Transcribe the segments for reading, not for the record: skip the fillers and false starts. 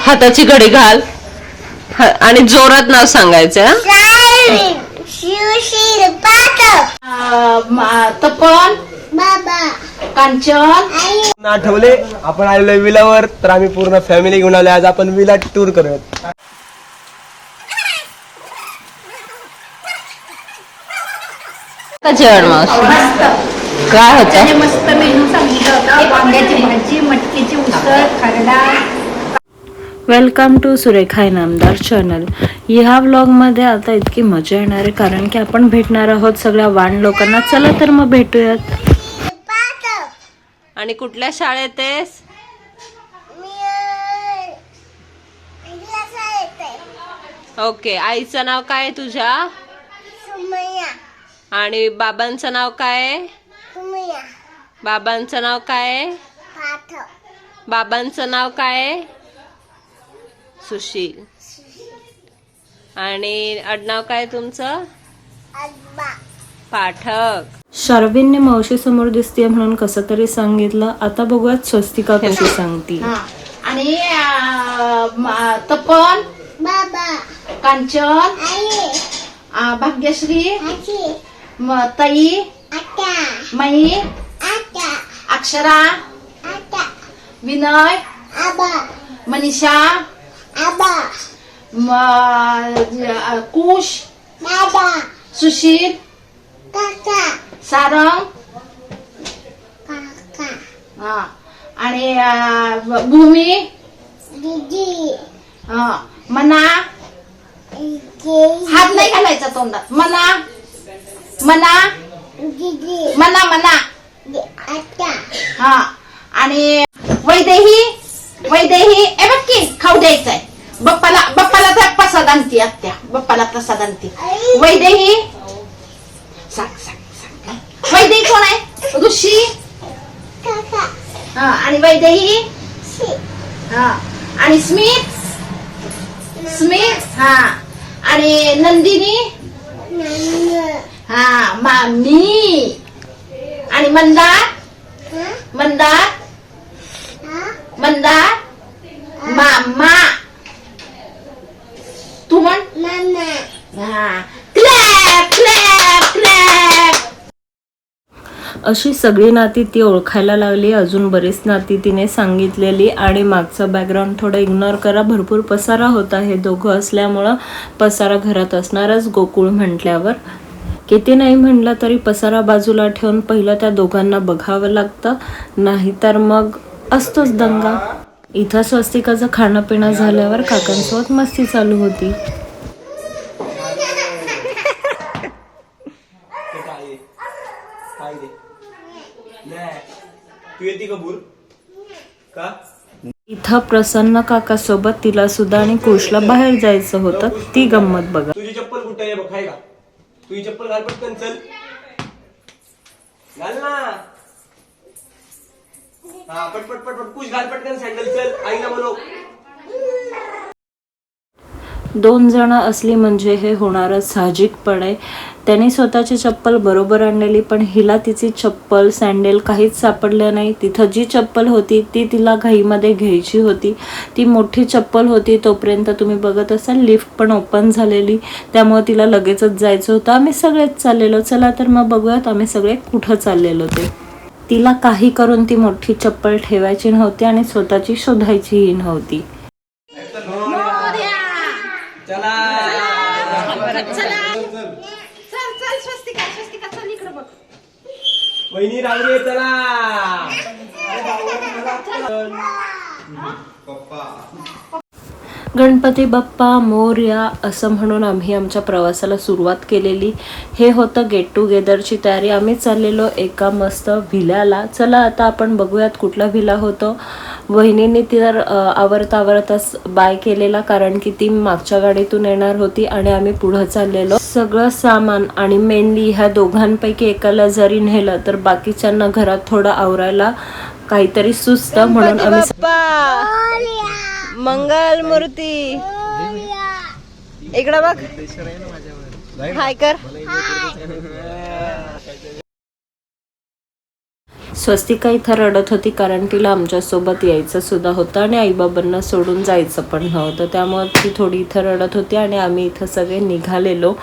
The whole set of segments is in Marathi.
हाताची घडी घाल आणि जोरात नाव सांगायचं. तपन, कांचन. आठवले आपण आलेलो विलावर, तर आम्ही पूर्ण फॅमिली घेऊन आलो. आज आपण विला टूर करूयात. जेवण मावशी काय होतं? मस्त मेनू सांगितलं होतं. वांग्याची भाजी, मटकीची उसळ, खरडा. Welcome to Surekha Inamdar channel. ह्या व्लॉगमध्ये आता इतकी मजा येणार आहे कारण की आपण भेटणार आहोत सगळ्या वाण लोकांना. चला तर मग भेटूयात. आणि कुठल्या शाळेत आहेस? ओके. आईचं नाव काय आहे तुझ्या? आणि बाबांचं नाव काय आहे? बाबांचं नाव काय आहे? बाबांचं नाव काय आहे? सुशील. आणि आडनाव काय तुमचं? पाठक. शार्विनने मावशी समोर दिसते म्हणून कसं तरी सांगितलं. आता बघूयात स्वस्तिका कशी सांगती. आणि तपन, कांचन, भाग्यश्री, ताई, मई, अक्षरा, विनय, मनीषा, कुश, सुशील, सारंग, आणि भूमी, मना. हात नाही घालायचा तोंडात. मना मना मना मना. हा. आणि वैदेही, वैदेही. ए बघ की खाऊ द्यायचंय बप्पाला. बप्पाला तर प्रसाद आणती आत्या. बप्पाला प्रसाद आणती. वैदेही सांग सांग सांग. वैदेही कोण आहे? ऋषी. हा. आणि वैदेही. हा. आणि स्मित, स्मित. हा. आणि नंदिनी. हा. मामी. आणि मंदार, मंदार, मंदार. मामा. तू म्हण. हा. Clap clap clap. अशी सगळी नाती ती ओळखायला लागली. अजून बरीच नाती तिने सांगितलेली. आणि मागचा बॅकग्राऊंड थोडं इग्नोर करा. भरपूर पसारा होता. हे दोघं असल्यामुळं पसारा घरात असणारच गोकुळ म्हटल्यावर. किती नाही म्हटलं तरी पसारा बाजूला ठेवून पहिलं त्या दोघांना बघावं लागतं, नाहीतर मग असतोच दंगा. इथं स्वस्तिकाचं खाणं पिणं झाल्यावर काकांसोबत मस्ती चालू होती. इथं प्रसन्न काका सोबत तिला सुद्धा आणि कुशला बाहेर जायचं होतं. ती गंमत बघा. तुझी चप्पल कुठे आहे? बघ, आहे का? तुझी चप्पल घाल पटकन. चल घाल ना. हा. पटपट पटपट. कुश घाल पटकन सँडल. चल आईला म्हणू. 2 जण असली म्हणजे हे होणारच साहजिकपणे. त्याने स्वतःची चप्पल बरोबर आणलेली, पण हिला तिची चप्पल सँडल काहीच सापडलं नाही. तिथं जी चप्पल होती ती तिला घाईमध्ये घ्यायची होती. ती मोठी चप्पल होती. तोपर्यंत तुम्ही बघत असाल लिफ्ट पण ओपन झालेली, त्यामुळे तिला लगेचच जायचं होतं. आम्ही सगळेच चाललेलो. चला तर मग बघूयात आम्ही सगळे कुठं चाललेलो ते. तिला काही करून ती मोठी चप्पल ठेवायची नव्हती आणि स्वतःची शोधायचीही नव्हती. वहिनी रावरे. चला. गणपती बाप्पा मोरया असं म्हणून आम्ही आमच्या प्रवासाला सुरुवात केलेली. हे होतं गेट टुगेदरची तयारी. आम्ही चाललेलो एका मस्त व्हिल्याला. चला आता आपण बघूयात कुठला व्हिला होतो. वहिनीने तर आवरताच बाय केलेला, कारण की ती मागच्या गाडीतून येणार होती आणि आम्ही पुढं चाललेलो. सगळं सामान आणि मेनली ह्या दोघांपैकी एकाला जरी नेलं तर बाकीच्यांना घरात थोडं आवरायला काहीतरी सुचतं, म्हणून आम्ही मंगल मूर्ती. इकडं बघ. हाय कर. स्वस्तिका इथं रडत होती कारण तिला आमच्यासोबत यायचं सुद्धा होतं आणि आईबाबांना सोडून जायचं पण नव्हतं, त्यामुळे ती थोडी इथं रडत होती आणि आम्ही इथं सगळे निघालेलो.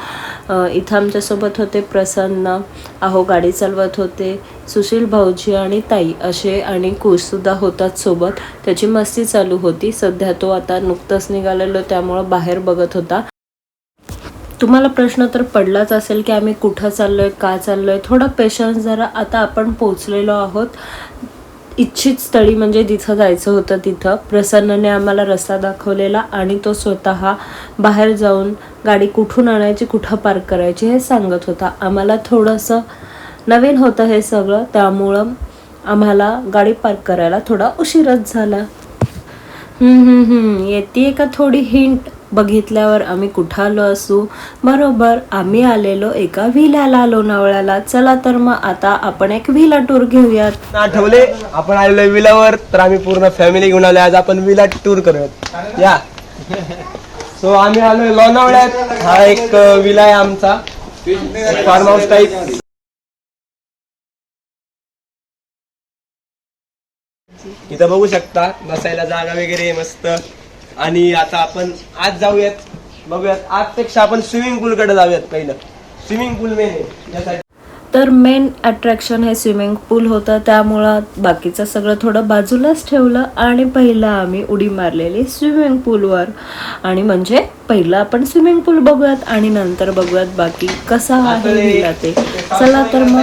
इथं आमच्यासोबत होते प्रसन्न, अहो गाडी चालवत होते, सुशील भाऊजी आणि ताई असे, आणि कुशसुद्धा होतात सोबत. त्याची मस्ती चालू होती. सध्या तो आता नुकतंच निघालेलो त्यामुळं बाहेर बघत होता. तुम्हाला प्रश्न तर पडलाच असेल की आम्ही कुठं चाललोय, का चाललोय. थोडा पेशन्स जरा. आता आपण पोचलेलो आहोत इच्छित स्थळी, म्हणजे जिथं जायचं होतं तिथं. प्रसन्नने आम्हाला रस्ता दाखवलेला आणि तो स्वतः बाहेर जाऊन गाडी कुठून आणायची, कुठं पार्क करायची हे सांगत होता. आम्हाला थोडंसं नवीन होतं हे सगळं, त्यामुळं आम्हाला गाडी पार्क करायला थोडा उशीरच झाला. येते का थोडी हिंट बघितल्यावर आम्ही कुठं आलो असू? बरोबर, आम्ही आलेलो एका व्हिल्याला, लोणावळ्याला. चला तर मग आता आपण एक व्हिला टूर घेऊयात. आठवले आपण आलेलो विलावर, तर आम्ही पूर्ण फॅमिली घेऊन आलो. आज आपण विला टूर करूयात या. सो आम्ही आलोय लोणावळ्यात. हा एक विला आहे आमचा, फार्म हाऊस टाईप. इथं बघू शकता बसायला जागा वगैरे मस्त. आणि आता आपण आज जाऊयात, बघूयात. आजपेक्षा आपण स्विमिंग पूल कडे जाऊयात. पहिलं स्विमिंग पूल मेन आहे. तर मेन अट्रॅक्शन हे स्विमिंग पूल होतं, त्यामुळं बाकीचं सगळं थोडं बाजूलाच ठेवलं आणि पहिला आम्ही उडी मारलेली स्विमिंग पूलवर. आणि म्हणजे पहिलं आपण स्विमिंग पूल बघूयात आणि नंतर बघूयात बाकी कसा आहे व्हिला ते. चला तर मग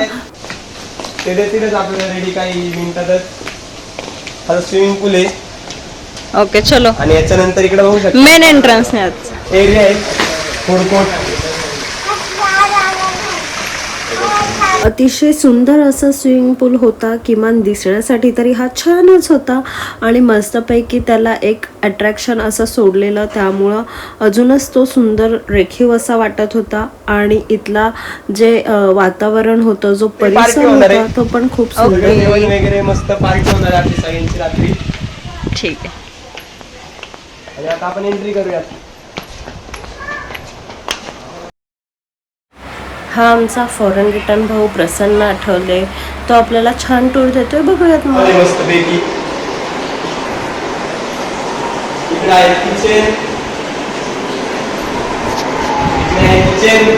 तिथेच आपल्याला रेडी काही मिनिटातच. हा स्विमिंग पूल आहे. ओके चलो. आणि याच्यानंतर इकडे बघू शकता मेन एंट्रन्स एरिया आहे, फूड कोर्ट. अतिशय सुंदर असा स्विमिंग पूल होता. किमान दिसण्यासाठी तरी हा छानच होता आणि मस्तपैकी त्याला एक अट्रॅक्शन असं सोडलेलं, त्यामुळं अजूनच तो सुंदर रेखीव असा वाटत होता. आणि इथला जे वातावरण होतं, जो परिसर होता तो पण खूप सुंदर. जेवण वगैरे मस्त पार्टी होणार आहे सगळ्यांची रात्री. ठीक आहे. आणि आता आपण एंट्री करूयात. हा आमचा फॉरेन रिटर्न भाऊ प्रसन्न आठवले, तो आपल्याला छान टूर देतोय. बघूयात मग. मस्त पैकी इकडे आहे किचन. इकडे आहे किचन.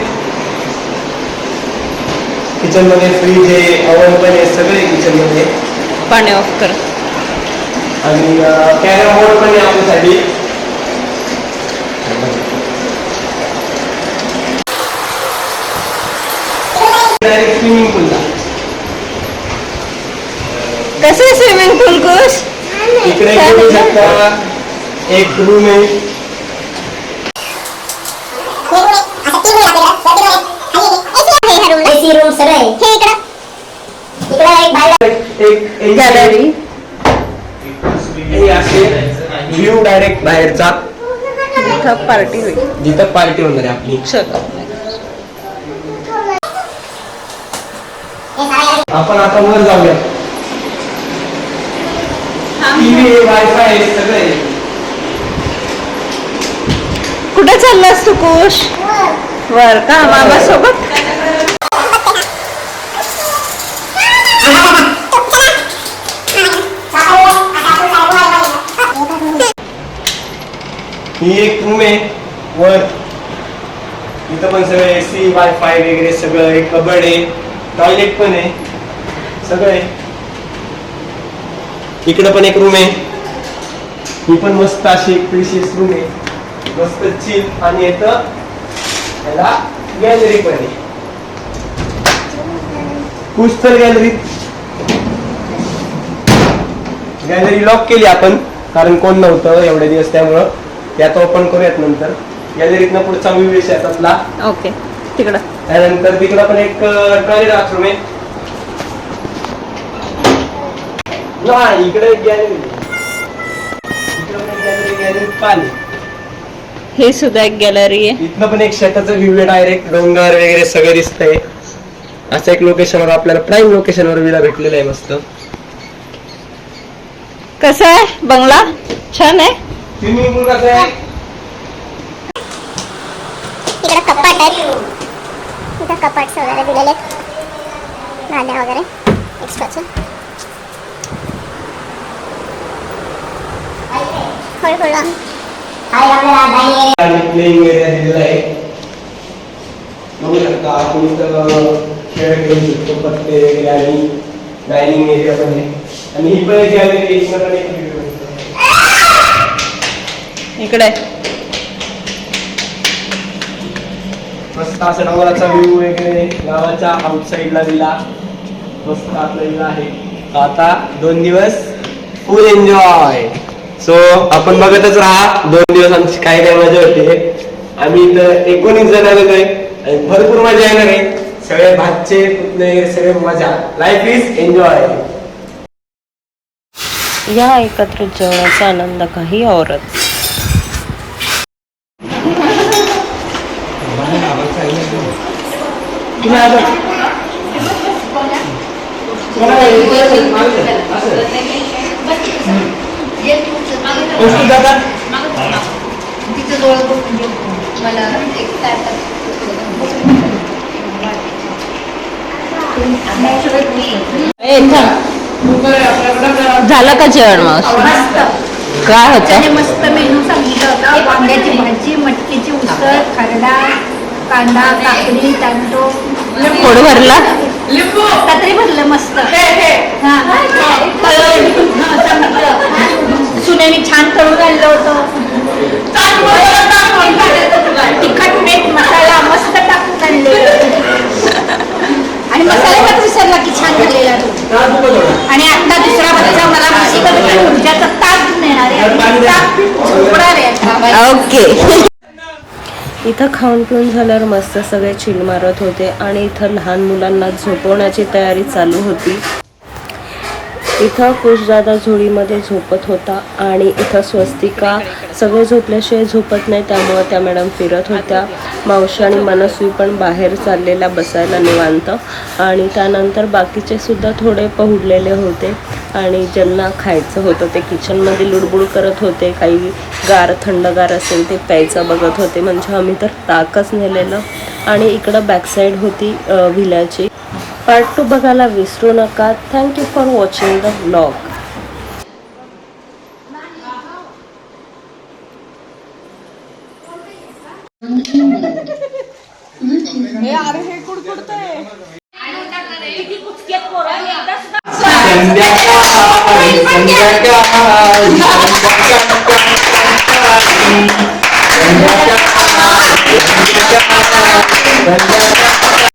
किचन मध्ये फ्रीज आहे, ओव्हन पण आहे, सगळे किचन मध्ये. पाणी ऑफ कर. आणि कॅरम बोर्ड पण आहे आपल्यासाठी. डायरेक्ट स्विमिंग पूलला. कसं आहे स्विमिंग पूल कुश? इकडे बघू शकता एक रूम आहे. एक गॅलरी. व्ह्यू डायरेक्ट बाहेरचा, इथं पार्टी होईल. जिथं पार्टी होणार आहे आपली. चलो. आपण आता वर जाऊया. टीव्ही, वायफाय आहे, सगळे. कुठे चाललास तू कुश? वर का मामा सोबत? ही एक रूम आहे वर. इथं पण सगळं एसी, वायफाय वगैरे सगळं. एक कबड आहे, टॉयलेट पण आहे, सगळं आहे. इकडं पण एक रूम आहे. ही पण मस्त अशी एक प्रिशियस रूम आहे, मस्त चिल. आणि इथं याला गॅलरी पण आहे. कुछ तर गॅलरी लॉक केली आपण कारण कोण नव्हतं एवढे दिवस, त्यामुळं. यात ओपन करूयात नंतर. गॅलरीतनं पुढचा व्ह्यू आहे शेतातला. ओके तिकडं. त्यानंतर तिकडं पण एक टॉयलेट बाथरूम आहे. नाही इकडे गॅलरी, गॅलरी पाणी. हे सुद्धा एक गॅलरी आहे. इथनं पण एक शेताचं व्ह्यू आहे, डायरेक्ट डोंगर वगैरे सगळं दिसतंय. असं एक लोकेशनवर आपल्याला, प्राईम लोकेशनवर विला भेटलेला आहे मस्त. कसा आहे बंगला? छान आहे. स्विमिंग पूल कसं आहे? इकडे कपाट आहे, इथं कपाट वगैरे दिलेले आहेत, नाल्या वगैरे एक्स्ट्राचे. प्लेइंग एरिया दिलेला आहे. बघू शकता आपण इथं खेळ खेळू शकतो पत्ते वगैरे आणि डायनिंग एरिया पण आहे. आणि ही पण एक गॅलरी इकडे मस्त असं डोंगराचा व्ह्यू वगैरे गावाच्या आउटसाईडला दिला. मस्त आपल्याला आहे. आता 2 दिवस फुल एन्जॉय. सो आपण बघतच राहा. 2 दिवस आमची काय काय मजा होते. आम्ही इथं 19 जण आलेलो आहे आणि भरपूर मजा येणार आहे. सगळे भाचे पुतणे सगळे मजा. Life is enjoy. या एकत्रित जेवणाचा आनंद काही औरच. झालं का जेवण मावशी? काय होतं? मस्त मेनू सांगितलं होता. वांग्याची भाजी, मटकीची उसळ, खरडा, कांदा, काकडी, टॅमॅटो, पोट भरला? कात्री भरलं मस्त. सुनेने छान तळून आणलं होतं. तिखट मीठ मसाला मस्त टाकून आणले आणि मसाला पण विसरला की छान झालेला तो. आणि आता दुसरा बच्चा मला मस्त ऊर्जाचा ताक मिळणार आहे. ओके. इथं खाऊन पिऊन झाल्यावर मस्त सगळे चिल मारत होते आणि इथं लहान मुलांना झोपवण्याची तयारी चालू होती. इथं कुशदादा झोळीमध्ये झोपत होता आणि इथं स्वस्तिका सगळे झोपल्याशिवाय झोपत नाही, त्यामुळं त्या मॅडम फिरत होत्या. मावशी आणि मनस्वी पण बाहेर चाललेल्या बसायला निवांत. आणि त्यानंतर बाकीचे सुद्धा थोडे पहुडलेले होते आणि ज्यांना खायचं होतं ते किचनमध्ये लुडबुड करत होते. काही गार थंडगार असेल ते प्यायचं बघत होते. म्हणजे आम्ही तर ताकच नेलेलं. आणि इकडं बॅकसाईड होती व्हिलाची. पार्ट 2 बघायला विसरू नका. Thank you for watching the vlog. संध्याकाळ